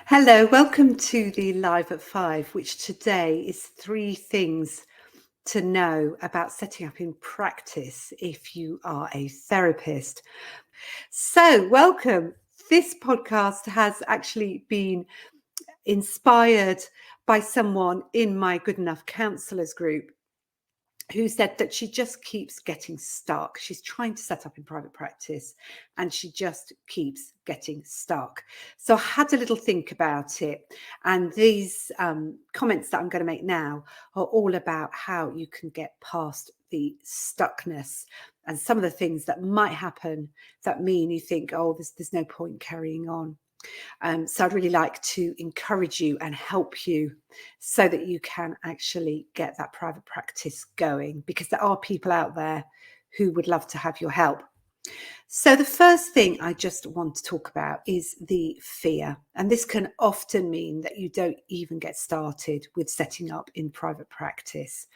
Hello, welcome to the Live at Five, which today is 3 things to know about setting up in practice if you are a therapist. So, welcome. This podcast has actually been inspired by someone in my Good Enough Counsellors group who said that she just keeps getting stuck. She's trying to set up in private practice and she just keeps getting stuck. So I had a little think about it. And these comments that I'm going to make now are all about how you can get past the stuckness and some of the things that might happen that mean you think, oh, there's no point carrying on. So I'd really like to encourage you and help you so that you can actually get that private practice going, because there are people out there who would love to have your help. So the first thing I just want to talk about is the fear. And this can often mean that you don't even get started with setting up in private practice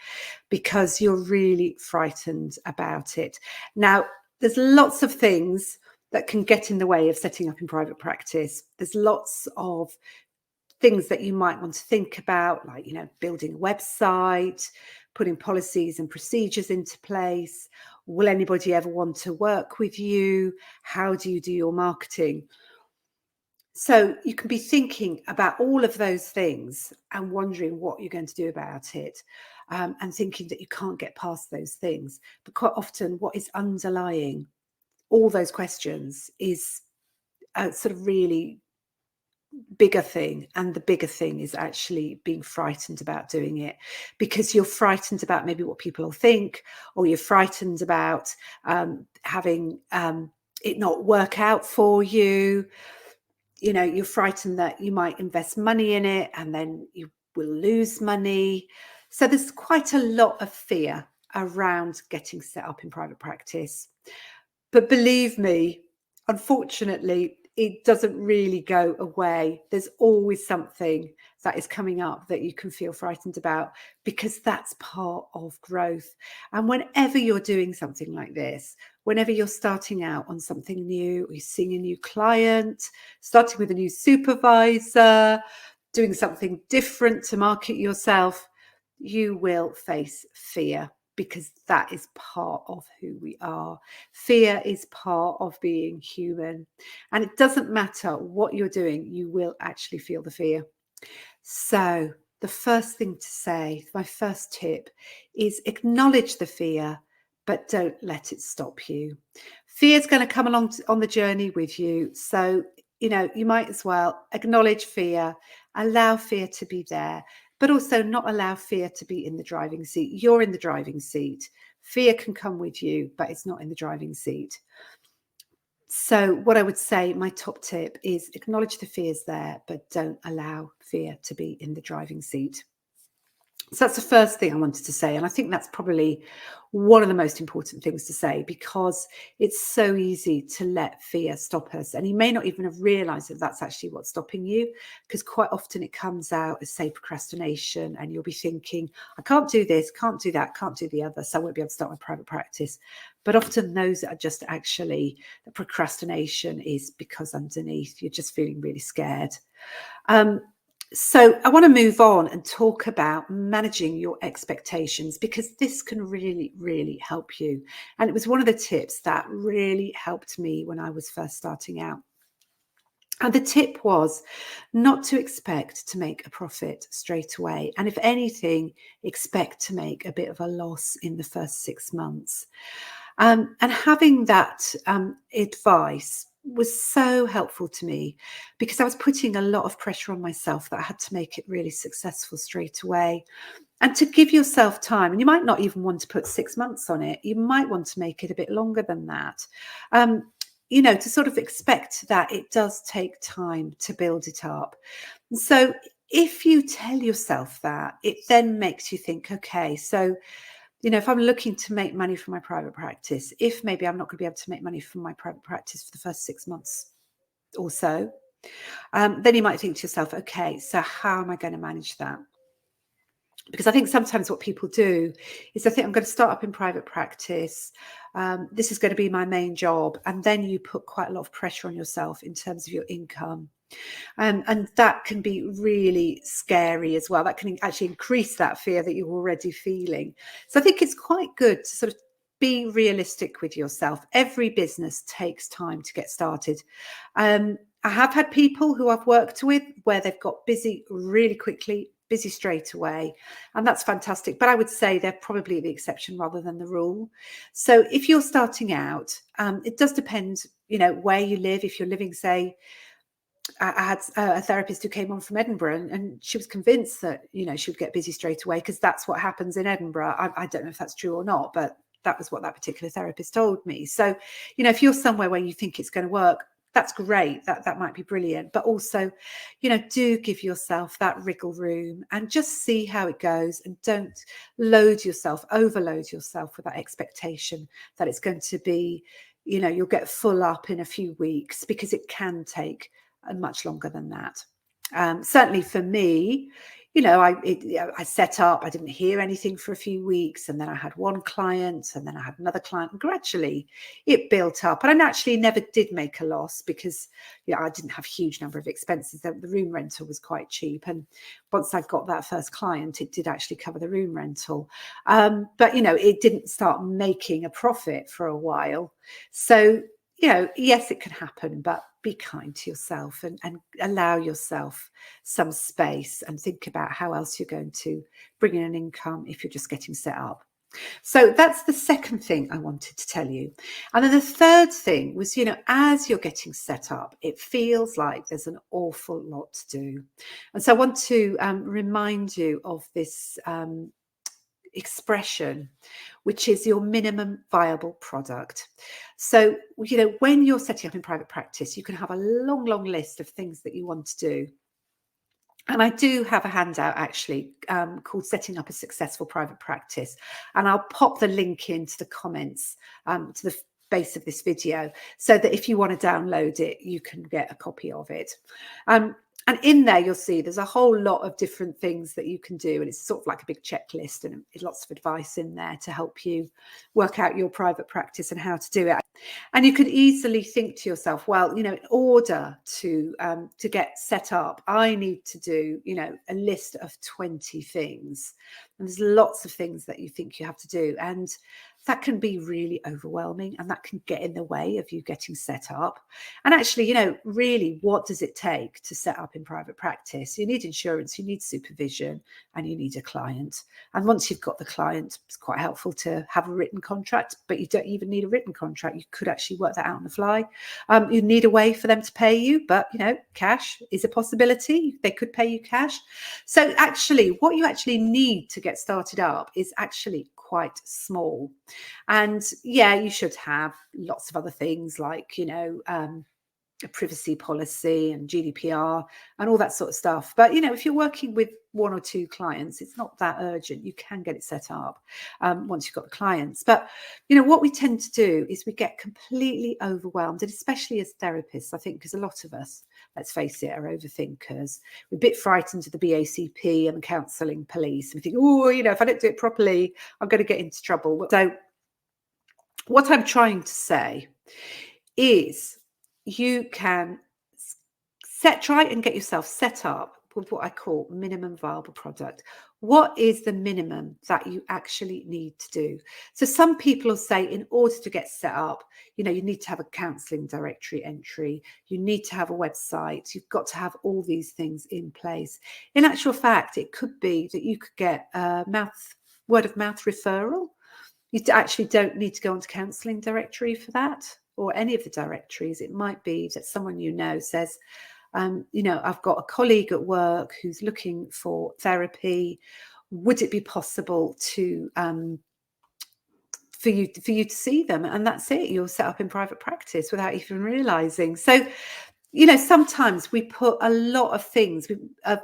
because you're really frightened about it. Now, there's lots of things that can get in the way of setting up in private practice. There's lots of things that you might want to think about, like, building a website, putting policies and procedures into place. Will anybody ever want to work with you? How do you do your marketing? So you can be thinking about all of those things and wondering what you're going to do about it, and thinking that you can't get past those things. But quite often what is underlying all those questions is a sort of really bigger thing, and the bigger thing is actually being frightened about doing it, because you're frightened about maybe what people will think, or you're frightened about having it not work out for you. You're frightened that you might invest money in it and then you will lose money. So there's quite a lot of fear around getting set up in private practice. But believe me, unfortunately, it doesn't really go away. There's always something that is coming up that you can feel frightened about, because that's part of growth. And whenever you're doing something like this, whenever you're starting out on something new, or you're seeing a new client, starting with a new supervisor, doing something different to market yourself, you will face fear, because that is part of who we are. Fear is part of being human. And it doesn't matter what you're doing, you will actually feel the fear. So the first thing to say, my first tip, is acknowledge the fear, but don't let it stop you. Fear is going to come along on the journey with you. So, you might as well acknowledge fear, allow fear to be there, but also not allow fear to be in the driving seat. You're in the driving seat. Fear can come with you, but it's not in the driving seat. So what I would say, my top tip, is acknowledge the fears there, but don't allow fear to be in the driving seat. So that's the first thing I wanted to say. And I think that's probably one of the most important things to say, because it's so easy to let fear stop us. And you may not even have realized that that's actually what's stopping you, because quite often it comes out as, say, procrastination, and you'll be thinking, I can't do this, can't do that, can't do the other, so I won't be able to start my private practice. But often those are just actually, the procrastination is because underneath you're just feeling really scared. So I want to move on and talk about managing your expectations, because this can really, really help you. And it was one of the tips that really helped me when I was first starting out. And the tip was not to expect to make a profit straight away. And if anything, expect to make a bit of a loss in the first 6 months. And having that advice was so helpful to me, because I was putting a lot of pressure on myself that I had to make it really successful straight away. And to give yourself time, and you might not even want to put 6 months on it, you might want to make it a bit longer than that. To sort of expect that it does take time to build it up. And so if you tell yourself that, it then makes you think, okay, so if I'm looking to make money from my private practice, if maybe I'm not going to be able to make money from my private practice for the first 6 months or so, then you might think to yourself, okay, so how am I going to manage that? Because I think sometimes what people do is they think, I'm going to start up in private practice. This is going to be my main job. And then you put quite a lot of pressure on yourself in terms of your income. And that can be really scary as well. That can actually increase that fear that you're already feeling. So I think it's quite good to sort of be realistic with yourself. Every business takes time to get started. I have had people who I've worked with where they've got busy really quickly, busy straight away, and that's fantastic. But I would say they're probably the exception rather than the rule. So if you're starting out, it does depend, where you live. If you're living, say, I had a therapist who came on from Edinburgh, and she was convinced that, she would get busy straight away because that's what happens in Edinburgh. I don't know if that's true or not, but that was what that particular therapist told me. So, if you're somewhere where you think it's going to work, that's great. That might be brilliant. But also, do give yourself that wriggle room and just see how it goes, and don't overload yourself with that expectation that it's going to be, you'll get full up in a few weeks, because it can take much longer than that. Certainly for me, I set up, I didn't hear anything for a few weeks, and then I had one client, and then I had another client, and gradually it built up. And I actually never did make a loss because, I didn't have a huge number of expenses. The room rental was quite cheap. And once I got that first client, it did actually cover the room rental. But, it didn't start making a profit for a while. So, yes, it can happen, but be kind to yourself and allow yourself some space, and think about how else you're going to bring in an income if you're just getting set up. So that's the second thing I wanted to tell you. And then the third thing was, as you're getting set up, it feels like there's an awful lot to do. And so I want to remind you of this expression, which is your minimum viable product. So, when you're setting up in private practice, you can have a long, long list of things that you want to do. And I do have a handout actually called Setting Up a Successful Private Practice. And I'll pop the link into the comments to the base of this video, so that if you want to download it, you can get a copy of it. And in there, you'll see there's a whole lot of different things that you can do. And it's sort of like a big checklist, and lots of advice in there to help you work out your private practice and how to do it. And you could easily think to yourself, well, in order to get set up, I need to do, a list of 20 things. And there's lots of things that you think you have to do. And that can be really overwhelming, and that can get in the way of you getting set up. And actually, really, what does it take to set up in private practice? You need insurance, you need supervision, and you need a client. And once you've got the client, it's quite helpful to have a written contract, but you don't even need a written contract. You could actually work that out on the fly. You need a way for them to pay you, but, cash is a possibility. They could pay you cash. So actually, what you actually need to get started up is actually quite small. And yeah, you should have lots of other things like, a privacy policy and GDPR and all that sort of stuff. But, if you're working with one or two clients, it's not that urgent. You can get it set up once you've got the clients. But, what we tend to do is we get completely overwhelmed, and especially as therapists, I think, because a lot of us, let's face it, are overthinkers. We're a bit frightened of the BACP and the counselling police. We think, oh, if I don't do it properly, I'm going to get into trouble. So what I'm trying to say is, you can try and get yourself set up with what I call minimum viable product. What is the minimum that you actually need to do? So some people will say, in order to get set up, you need to have a counselling directory entry. You need to have a website. You've got to have all these things in place. In actual fact, it could be that you could get a word of mouth referral. You actually don't need to go onto counselling directory for that, or any of the directories. It might be that someone says, I've got a colleague at work who's looking for therapy. Would it be possible to for you to see them? And that's it. You're set up in private practice without even realising. So, sometimes we put a lot of things,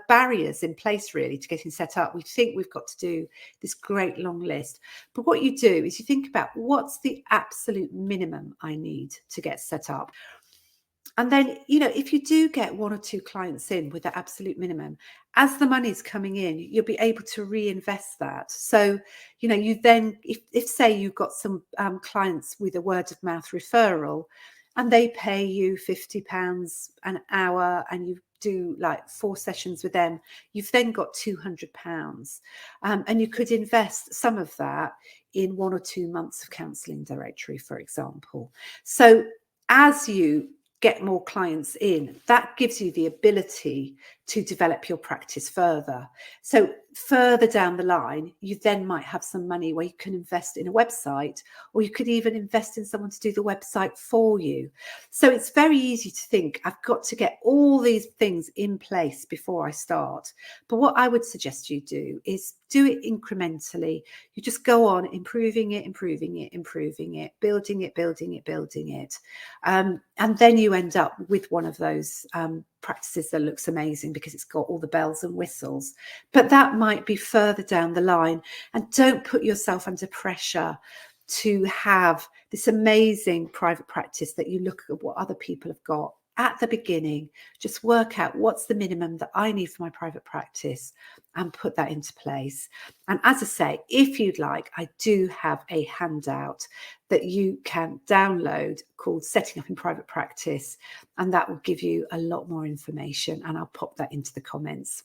barriers in place really to getting set up. We think we've got to do this great long list. But what you do is you think about, what's the absolute minimum I need to get set up? And then, if you do get one or two clients in with the absolute minimum, as the money's coming in, you'll be able to reinvest that. So, you then, if say you've got some clients with a word of mouth referral, and they pay you £50 an hour, and you do like 4 sessions with them, you've then got £200. And you could invest some of that in 1 or 2 months of counselling directory, for example. So as you get more clients in, that gives you the ability to develop your practice further. So further down the line, you then might have some money where you can invest in a website, or you could even invest in someone to do the website for you. So it's very easy to think, I've got to get all these things in place before I start. But what I would suggest you do is do it incrementally. You just go on improving it, improving it, improving it, building it, building it, building it. And then you end up with one of those practices that looks amazing because it's got all the bells and whistles. But that might be further down the line. And don't put yourself under pressure to have this amazing private practice that you look at what other people have got. At the beginning, just work out what's the minimum that I need for my private practice and put that into place. And as I say, if you'd like, I do have a handout that you can download called Setting Up in Private Practice, and that will give you a lot more information, and I'll pop that into the comments.